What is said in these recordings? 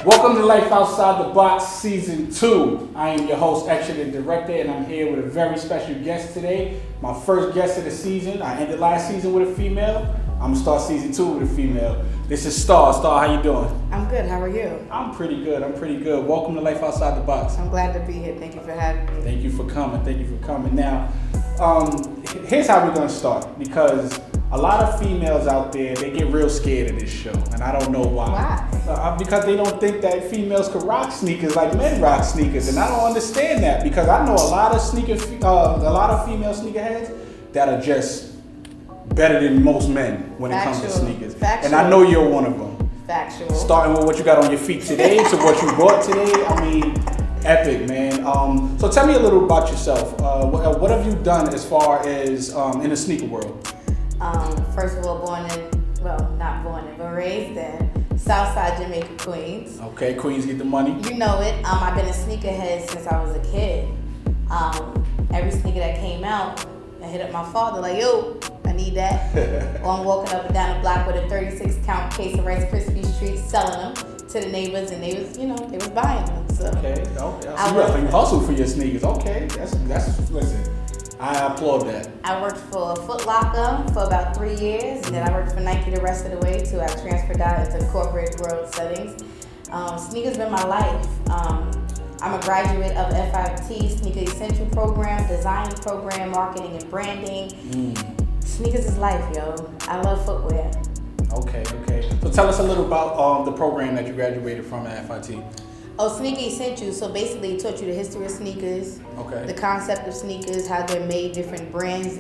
Welcome to Life Outside the Box Season 2. I am your host, Action and Director, and I'm here with a very special guest today. My first guest of the season. I ended last season with a female. I'm going to start Season 2 with a female. This is Star. Star, how you doing? I'm good. How are you? I'm pretty good. Welcome to Life Outside the Box. I'm glad to be here. Thank you for having me. Thank you for coming. Now, here's how we're going to start, because a lot of females out there, they get real scared of this show, and I don't know why. Why? Because they don't think that females could rock sneakers like men rock sneakers, and I don't understand that, because I know a lot of female sneakerheads that are just better than most men when it comes to sneakers. Factual. And I know you're one of them. Factual. Starting with what you got on your feet today to what you brought today, I mean, epic, man. So tell me a little about yourself. What have you done as far as in the sneaker world? First of all, not born in, but raised in Southside Jamaica, Queens. Okay, Queens get the money. You know it. I've been a sneakerhead since I was a kid. Every sneaker that came out, I hit up my father like, yo, I need that. Or I'm walking up and down the block with a 36 count case of Rice Krispie treats, selling them to the neighbors, and they was buying them. So okay. You hustle for your sneakers. Okay, that's listen. I applaud that. I worked for Foot Locker for about 3 years, and then I worked for Nike the rest of the way till I transferred out into corporate world settings. Sneakers been my life. I'm a graduate of FIT Sneaker Essential Program, Design Program, Marketing and Branding. Sneakers is life, yo. I love footwear. Okay. So tell us a little about the program that you graduated from at FIT. Oh, Sneaker Essentials. So basically it taught you the history of sneakers, okay, the concept of sneakers, how they're made, different brands.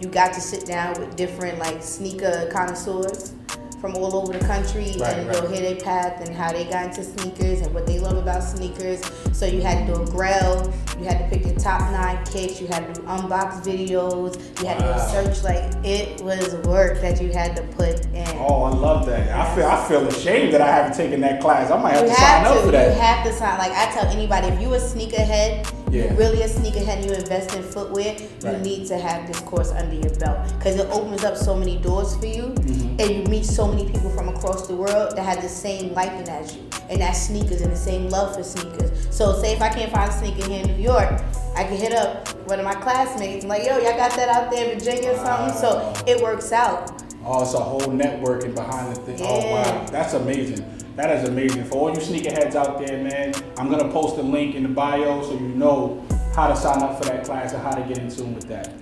You got to sit down with different sneaker connoisseurs from all over the country, and you'll hear their path and how they got into sneakers and what they love about sneakers. So you had to do a grill, you had to pick your top 9 kicks, you had to do unbox videos, you had to research. It was work that you had to put in. Oh, I love that. Yes. I feel ashamed that I haven't taken that class. I might have to sign up for that. You have to sign. I tell anybody, if you a sneakerhead, you're really a sneakerhead and you invest in footwear, you need to have this course under your belt, because it opens up so many doors for you, and you meet so many people from across the world that have the same liking as you, and that's sneakers and the same love for sneakers. So say if I can't find a sneaker here in New York, I can hit up one of my classmates and like, yo, y'all got that out there in Virginia or something? So it works out. Oh, it's a whole networking behind the thing. Yeah. Oh, wow. That's amazing. That is amazing. For all you sneakerheads out there, man, I'm going to post a link in the bio so you know how to sign up for that class and how to get in tune with that.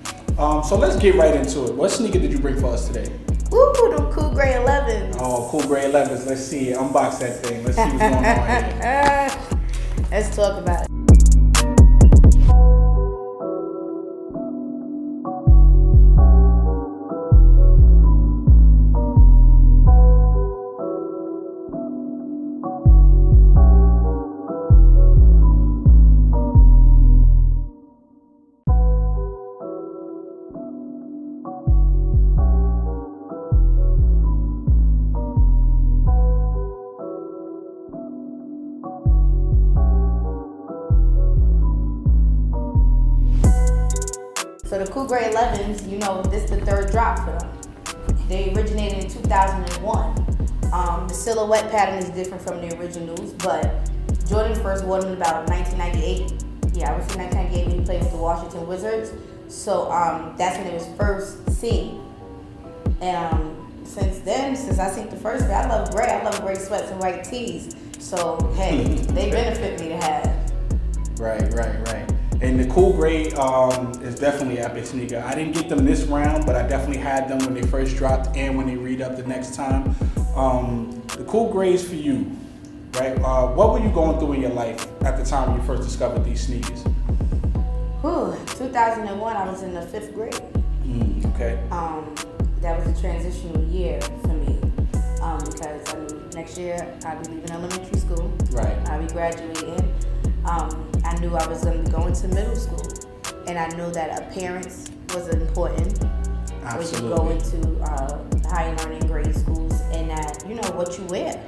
So let's get right into it. What sneaker did you bring for us today? Ooh, them Cool Gray 11s. Oh, Cool Gray 11s. Let's see it. Unbox that thing. Let's see what's going on here. Let's talk about it. So the Cool Gray 11s, this is the third drop for them. They originated in 2001. The silhouette pattern is different from the originals, but Jordan first wore them in about 1998. Yeah, I would say 1998 when he played with the Washington Wizards. So that's when it was first seen. And since I seen the first pair, I love gray sweats and white tees. So hey, they benefit me to have. Right. And the Cool Gray is definitely an epic sneaker. I didn't get them this round, but I definitely had them when they first dropped and when they re-upped the next time. The Cool Gray is for you, right? What were you going through in your life at the time when you first discovered these sneakers? 2001, I was in the 5th grade. Okay. That was a transitional year for me, because I knew next year I'd be leaving elementary school. Right. I'd be graduating. I knew I was going to be going to middle school, and I knew that appearance was important. Absolutely. When you go into higher learning grade schools, and that what you wear.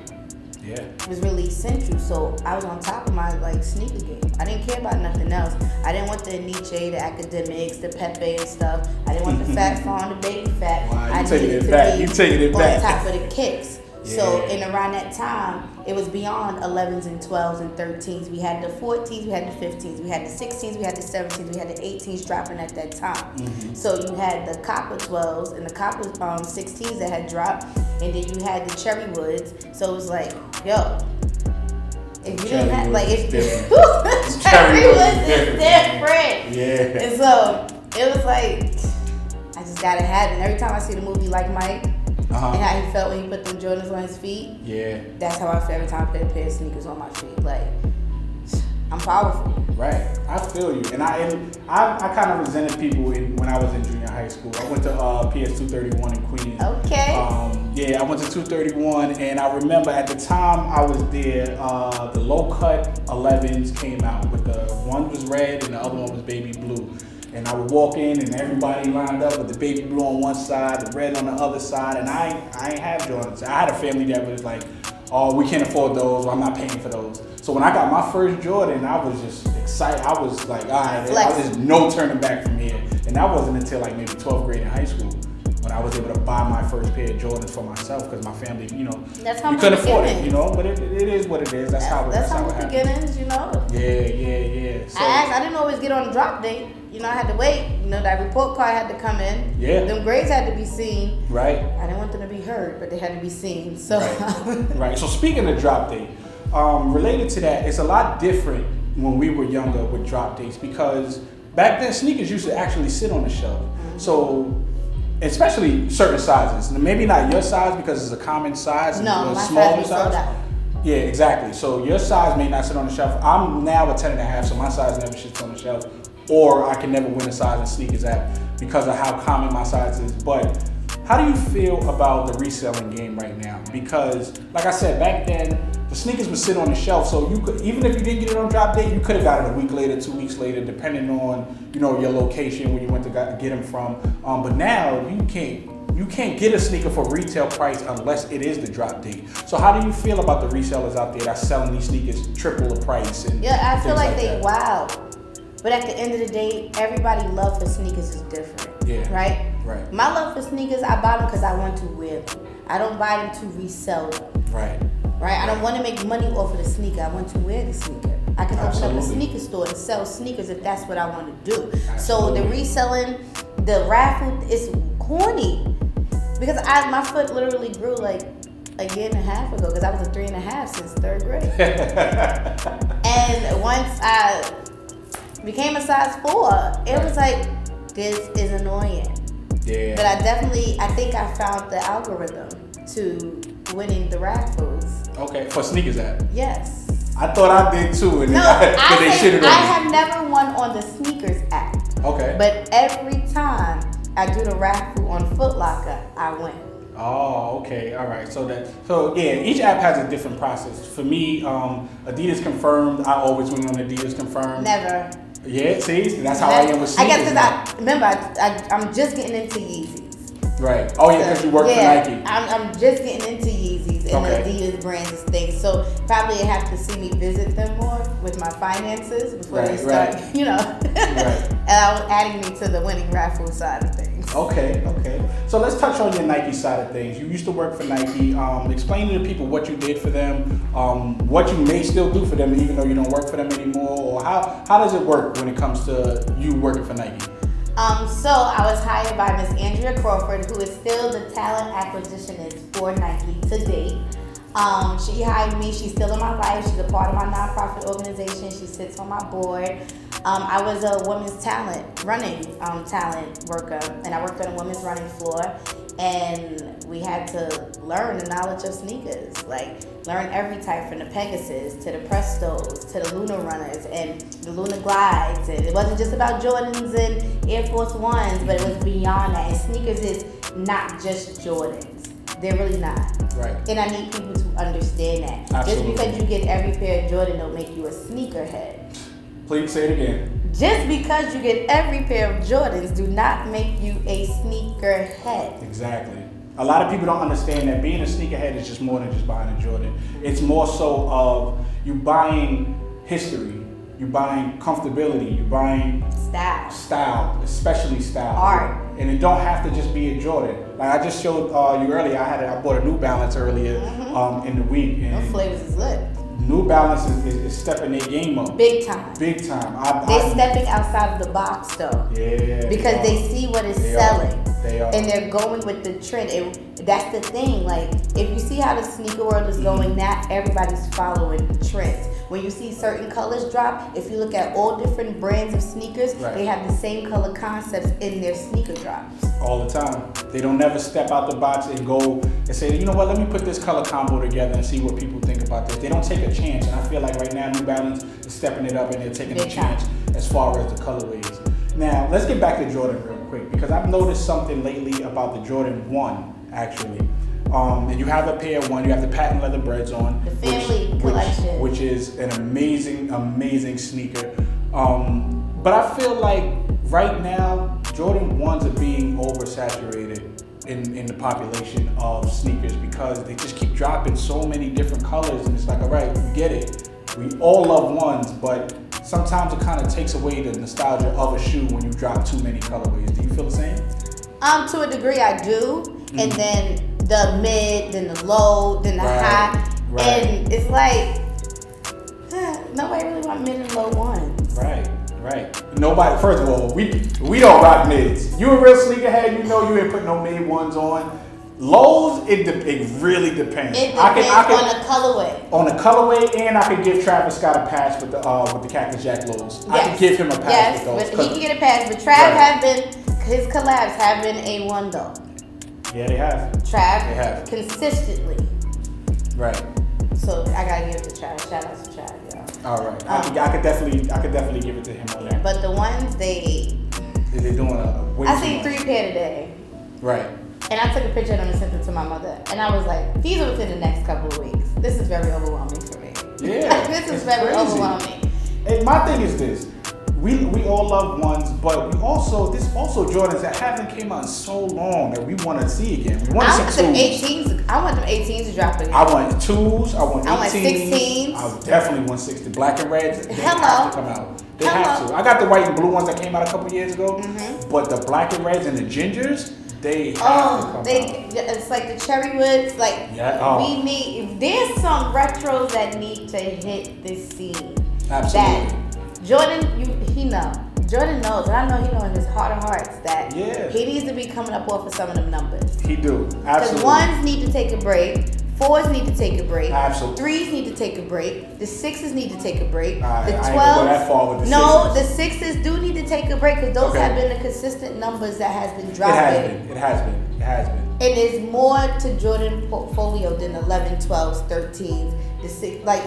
Yeah. Was really essential. So I was on top of my sneaker game. I didn't care about nothing else. I didn't want the Nietzsche, the academics, the Pepe and stuff. I didn't want the fat fawn, the baby fat. Wow, I needed to be You taking it back. on top of the kicks. Yeah. So and around that time, it was beyond 11s and 12s and 13s. We had the 14s, we had the 15s, we had the 16s, we had the 17s, we had the 18s dropping at that time. So you had the copper 12s and the copper 16s that had dropped, and then you had the cherry woods. So it was like, yo, if you didn't have, like, if cherry woods is different. Yeah. And so it was like, I just gotta have it. And every time I see the movie Like Mike, and how he felt when he put them Jordans on his feet. Yeah. That's how I feel every time I put a pair of sneakers on my feet. Like, I'm powerful. Right. I feel you. And I kind of resented people when I was in junior high school. I went to PS 231 in Queens. Okay. Yeah, I went to 231, and I remember at the time I was there, the low cut 11s came out. With the one was red and the other one was baby blue. And I would walk in and everybody lined up with the baby blue on one side, the red on the other side, and I ain't have Jordans. I had a family that was like, oh, we can't afford those, I'm not paying for those. So when I got my first Jordan, I was just excited. I was like, all right, there's no turning back from here. And that wasn't until like maybe 12th grade in high school when I was able to buy my first pair of Jordans for myself because my family, you know, you couldn't afford it, you know, but it is what it is. That's how it happened. Beginnings, you know. Yeah. So, I didn't always get on the drop date. You know, I had to wait. You know, that report card had to come in. Yeah. Them grades had to be seen. Right. I didn't want them to be heard, but they had to be seen. So. Right. So speaking of drop date, related to that, it's a lot different when we were younger with drop dates because back then sneakers used to actually sit on the shelf. So, especially certain sizes. Maybe not your size because it's a common size. No, my smaller size sold out. Yeah, exactly. So your size may not sit on the shelf. I'm now a 10.5, so my size never sits on the shelf. Or I can never win a size in sneakers at because of how common my size is. But how do you feel about the reselling game right now? Because, like I said, back then the sneakers would sit on the shelf, so you could, even if you didn't get it on drop date, you could have got it a week later, 2 weeks later, depending on your location where you went to get them from. But now you can't get a sneaker for retail price unless it is the drop date. So how do you feel about the resellers out there that's selling these sneakers triple the price? And yeah, I feel like they that? wow. But at the end of the day, everybody's love for sneakers is different. Yeah. Right? My love for sneakers, I buy them because I want to wear them. I don't buy them to resell them. Right? I don't want to make money off of the sneaker. I want to wear the sneaker. I can open up a sneaker store and sell sneakers if that's what I want to do. Absolutely. So the reselling, the raffle is corny. Because my foot literally grew like a year and a half ago because I was a 3.5 since 3rd grade. And once I became a size 4, it was like, this is annoying. Yeah. But I think I found the algorithm to winning the raffles. Okay, for sneakers app. Yes. I thought I did too, and no, I have never won on the sneakers app. Okay. But every time I do the raffle on Foot Locker, I win. Oh, okay, all right. So yeah, each app has a different process. For me, Adidas Confirmed, I always win on Adidas Confirmed. Never. Yeah, see, that's how I am with sneakers. I guess because I'm just getting into Yeezys. Right. Oh yeah, because you work for Nike. I'm just getting into Yeezys and Adidas brands and things. So probably I have to see me visit them more with my finances before they start, adding me to the winning raffle side of things. Okay. So let's touch on your Nike side of things. You used to work for Nike. Explain to the people what you did for them, what you may still do for them even though you don't work for them anymore, or how does it work when it comes to you working for Nike? So I was hired by Miss Andrea Crawford, who is still the talent acquisitionist for Nike to date. She hired me. She's still in my life. She's a part of my nonprofit organization. She sits on my board. I was a women's running talent worker, and I worked on a women's running floor. And we had to learn the knowledge of sneakers, like learn every type from the Pegasus to the Prestos to the Luna Runners and the Luna Glides. And it wasn't just about Jordans and Air Force Ones, but it was beyond that. And sneakers is not just Jordans. They're really not. Right. And I need people to understand that. Absolutely. Just because you get every pair of Jordan don't make you a sneakerhead. Please say it again. Just because you get every pair of Jordans do not make you a sneakerhead. Exactly. A lot of people don't understand that being a sneakerhead is just more than just buying a Jordan. It's more so of you buying history. you're buying comfortability, you're buying style, especially style, art, and it don't have to just be a Jordan. Like I just showed you earlier, I bought a New Balance earlier in the week, and those flavors is lit. New Balance is stepping their game up. Big time. Big time. They're stepping outside of the box though. Yeah. Because they see what is selling. They are. And they're going with the trend. And that's the thing. Like, if you see how the sneaker world is going now, everybody's following trends. When you see certain colors drop, if you look at all different brands of sneakers, they have the same color concepts in their sneaker drops. All the time. They don't never step out the box and go and say, you know what, let me put this color combo together and see what people think about this. They don't take a chance. And I feel like right now New Balance is stepping it up and they're taking a chance as far as the colorways. Now, let's get back to Jordan real quick, because I've noticed something lately about the Jordan 1, actually. And you have a pair 1, you have the patent leather breads on. The family collection. Which is an amazing sneaker. But I feel like right now, Jordan 1s are being oversaturated in the population of sneakers because they just keep dropping so many different colors, and it's like, all right, we get it. We all love 1s, but sometimes it kind of takes away the nostalgia of a shoe when you drop too many colorways. Do you feel the same? To a degree, I do. And then the mid, then the low, then the high. Right. And it's like, nobody really want mid and low 1s. Right. Nobody. First of all, we don't rock mids. You a real sneakerhead, you know you ain't put no mid 1s on. Lows, it really depends. It depends on the colorway. On the colorway, and I could give Travis Scott a pass with the Cactus Jack lows. I could give him a pass with those. But he can get a pass. But Trav have been, his collabs have been A1 though. Yeah, they have. Trav consistently. Right. So I gotta give it to Trav. Shout out to Trav, y'all. All right. I could definitely give it to him on that. But the ones they're doing I see 3 pair today. Right. And I took a picture of them and sent it to my mother. And I was like, these are within the next couple of weeks. This is very overwhelming for me. Yeah. This is very overwhelming. And my thing is this. We all love 1s, but there's also Jordans that haven't came out in so long that we want to see again. We want to see 2s. I want them 18s to drop again. I want 2s. I want 18s. I want 16s. I definitely want 60. Black and reds. They have to come out. They have to. I got the white and blue ones that came out a couple years ago, but the black and reds and the gingers, they have to come out. It's like the cherry woods. Like we need. There's some retros that need to hit this scene. Absolutely. Jordan, he know. Jordan knows, and I know he knows in his heart of hearts that he needs to be coming up off of some of them numbers. He do. Absolutely. Because 1s need to take a break. 4s need to take a break. Absolutely. 3s need to take a break. The 6s need to take a break. The 12s. I ain't gonna go that far with the 6s. The 6s do need to take a break because those have been the consistent numbers that has been dropping. It has been. And there's more to Jordan portfolio than 11, 12s, 13s. The 6, like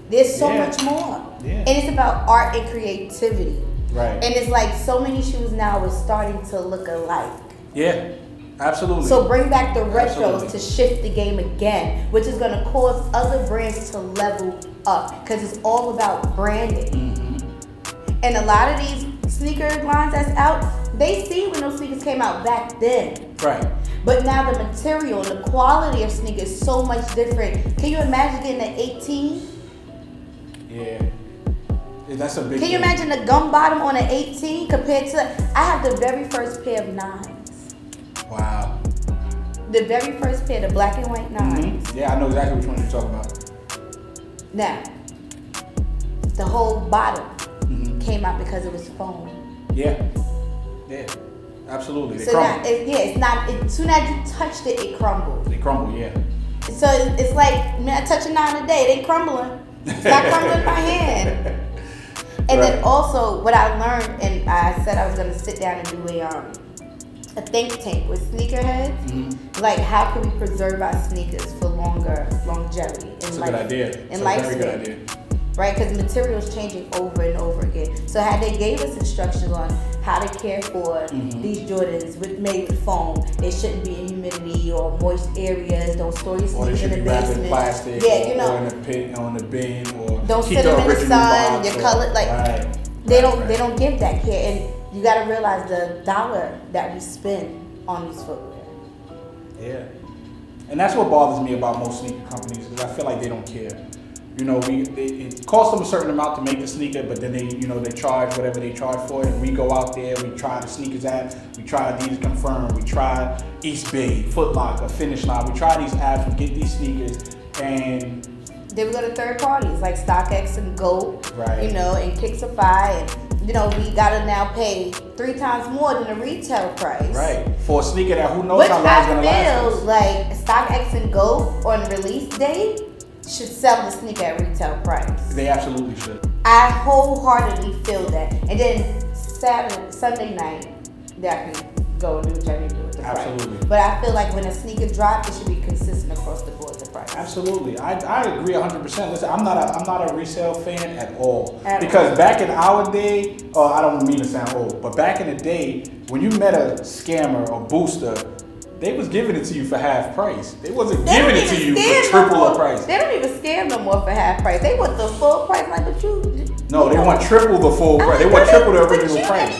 there's so much more. Yeah. And it's about art and creativity. Right. And it's like so many shoes now are starting to look alike. Yeah. Absolutely. So bring back the retros to shift the game again, which is going to cause other brands to level up because it's all about branding. And a lot of these sneaker lines that's out, they see when those sneakers came out back then. Right. But now the material and the quality of sneakers is so much different. Can you imagine getting an 18? Yeah. That's a big Can you imagine the gum bottom on an 18 compared to, I have the very first pair of 9s. Wow. The very first pair, the black and white 9s. Yeah, I know exactly which one you're talking about. Now, the whole bottom came out because it was foam. Yeah. Absolutely. They so crumble. now, it's not. As soon as you touched it, it crumbled. They crumble, yeah. So it's like, man, I touch a 9 a day, they crumbling. It's not crumbling in my hand. And then also, what I learned, and I said I was gonna sit down and do a think tank with sneakerheads. Like, how can we preserve our sneakers for longevity? That's a good idea. And that's a very good idea. Right, because materials changing over and over again. So had they gave us instructions on how to care for these Jordans made with foam, they shouldn't be in humidity or moist areas. Don't store your sneakers in the basement. Plastic, or in the bin, or don't keep sit them in the sun. box, Your color, like they don't give that care, and you got to realize the dollar that we spend on these footwear. Yeah, and that's what bothers me about most sneaker companies, is I feel like they don't care. You know, it costs them a certain amount to make the sneaker, but then they charge whatever they charge for it. And we go out there, we try the sneakers app, we try Adidas Confirm, we try East Bay, Foot Locker, Finish Line. We try these apps, we get these sneakers, and then we go to third parties like StockX and GOAT, right. You know, and Kixify, and you know, we gotta now pay 3 times more than the retail price. Right. For a sneaker that who knows how long it's gonna last. Which I feel like StockX and GOAT on release day should sell the sneaker at retail price. They absolutely should. I wholeheartedly feel that. And then Sunday night, that I can go and do what I need to do with the price. Absolutely. But I feel like when a sneaker drops, it should be consistent across the board, the price. Absolutely. I agree 100%. Listen, I'm not a resale fan at all. Because back in our day, I don't mean to sound old, but back in the day, when you met a scammer or booster, they was giving it to you for half price. They wasn't giving it to you for triple the price. They don't even scam no more for half price. They want the full price, like what you. No, they want triple the full price. They want triple the original price.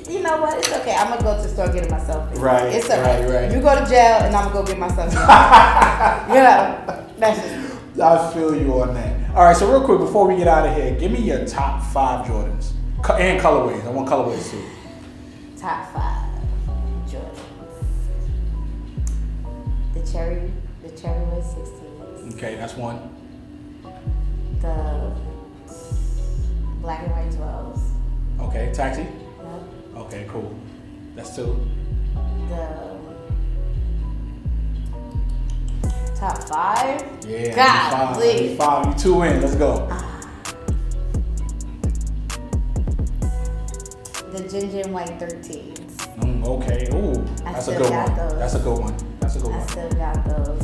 You know what? It's okay. I'm gonna go to the store and get it myself. Right. It's okay. Right. You go to jail and I'm gonna go get myself. You know, that's just. I feel you on that. All right. So real quick before we get out of here, give me your top 5 Jordans and colorways. I want colorways too. Top 5 Jordans. The cherry red 16s. Okay, that's one. The black and white 12s. Okay, taxi. Yep. Okay, cool. That's 2. The top 5. Yeah. God, please. 5. You 2 in. Let's go. The ginger and white 13s. Okay. Ooh, that's a good one. Those. That's a good one. That's a good one. I still got those.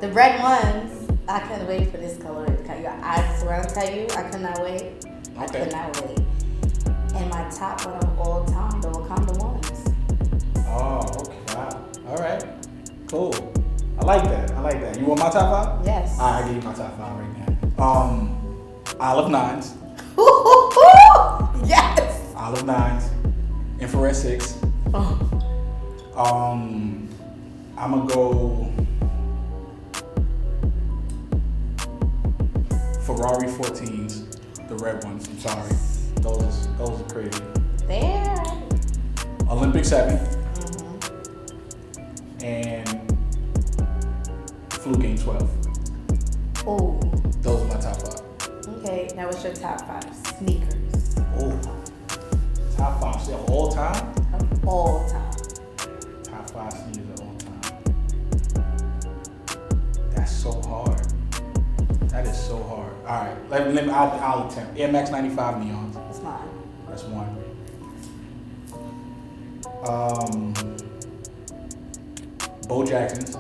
The red ones, I couldn't wait for this color. I swear to tell you, I could not wait. Okay. I could not wait. And my top one of all time, the Wakanda ones. Oh, okay. Wow. All right. Cool. I like that. You want my top 5? Yes. I give you my top 5 right now. Olive 9s. Yes. Olive 9s. Infrared 6. I'm gonna go Ferrari 14s, the red ones. I'm sorry, those are crazy. There. Olympic 7 and Fluke Game 12. Oh. Those are my top 5. Okay. Now what's your top 5 sneakers? Oh, top 5 of all time. Of all time. Top 5 sneakers of all time. That's so hard. That is so hard. All right, I'll attempt. Air Max 95 neons. That's mine. That's one. Bo Jacksons,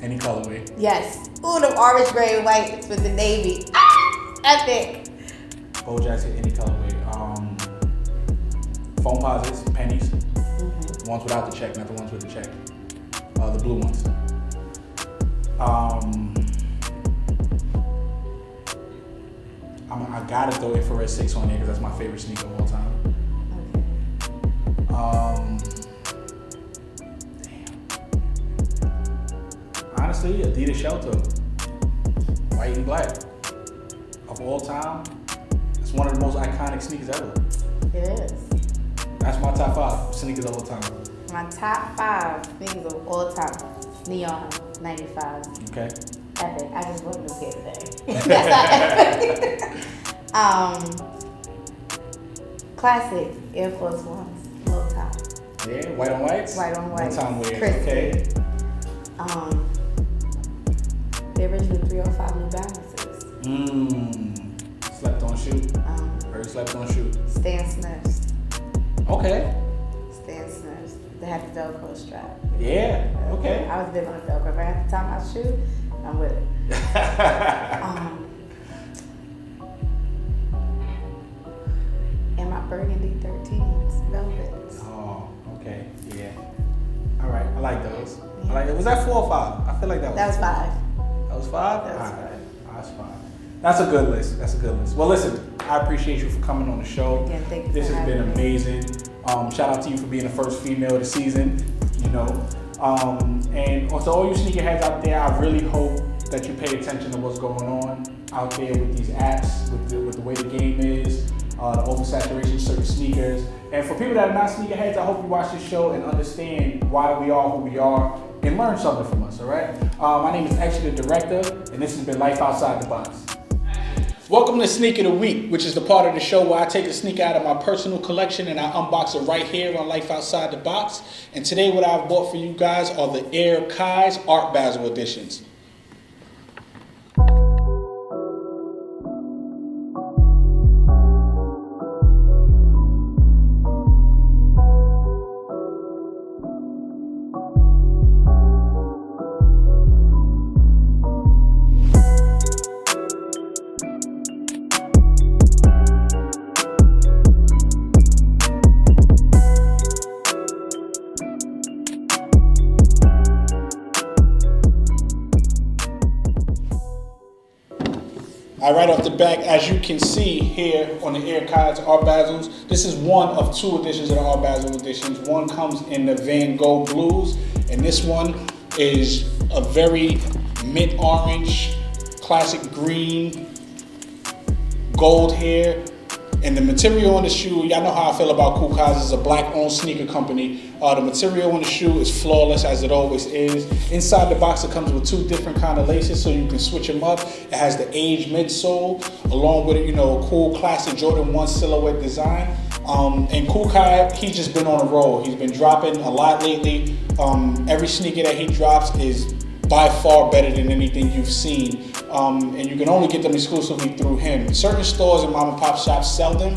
any colorway. Yes. Ooh, the orange, gray, and white with the navy. Ah, epic. Bo Jackson, any colorway. Foam posits, pennies. The ones without the check, not the ones with the check. The blue ones. I gotta throw Infrared 6 on there because that's my favorite sneaker of all time. Damn. Honestly, Adidas Shelter, white and black, of all time. It's one of the most iconic sneakers ever. It is. That's my top 5 sneakers of all time. My top 5 sneakers of all time. Neon 95. Okay. Epic. I just bought a new pair today. That's not epic. Classic Air Force Ones. Low top. Yeah, white on whites? White on white. One time wears, Crispy. okay. The original 305 New Balances. Slept on shoe. Very slept on shoe. Stan Smiths. Okay. Stan Smiths. They had the Velcro strap. Yeah, okay. I was big on the Velcro. If I have to tie my shoe, I'm with it. And my burgundy 13s, velvets. Oh, okay. Yeah. All right. I like those. I like it. Was that 4 or 5? I feel like that was 5. That was 5? That was All right. 5. That's 5. That's a good list. That's a good list. Well, listen, I appreciate you for coming on the show. Again, thank you This for has been having me. amazing. Shout out to you for being the first female of the season. You know, And also all you sneakerheads out there, I really hope that you pay attention to what's going on out there with these apps, with the way the game is, the oversaturation of certain sneakers. And for people that are not sneakerheads, I hope you watch this show and understand why we are who we are and learn something from us, all right? My name is Extra, the director, and this has been Life Outside the Box. Welcome to Sneaker of the Week, which is the part of the show where I take a sneaker out of my personal collection and I unbox it right here on Life Outside the Box. And today what I've bought for you guys are the Air Kai's Art Basel editions. Right off the back, as you can see here on the Air Kai's Art Basels, this is one of two editions of the Art Basel editions. One comes in the Van Gogh Blues, and this one is a very mint orange, classic green, gold hair. And the material on the shoe, y'all know how I feel about Kool Kai's. It's a black-owned sneaker company. The material on the shoe is flawless, as it always is. Inside the box, it comes with two different kind of laces, so you can switch them up. It has the aged midsole, along with a cool classic Jordan 1 silhouette design. And Kool Kai, he's just been on a roll. He's been dropping a lot lately. Every sneaker that he drops is by far better than anything you've seen. And you can only get them exclusively through him. Certain stores and mom and pop shops sell them,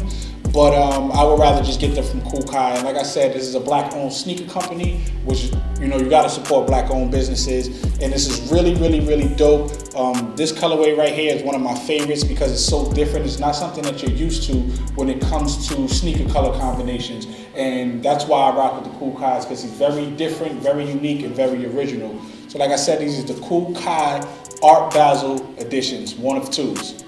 but I would rather just get them from Kool Kai. And like I said, this is a black-owned sneaker company, which you gotta support black-owned businesses. And this is really, really, really dope. This colorway right here is one of my favorites because it's so different. It's not something that you're used to when it comes to sneaker color combinations. And that's why I rock with the Kool Kai's, because he's very different, very unique, and very original. So like I said, these are the Kool Kai Art Basel editions, one of twos.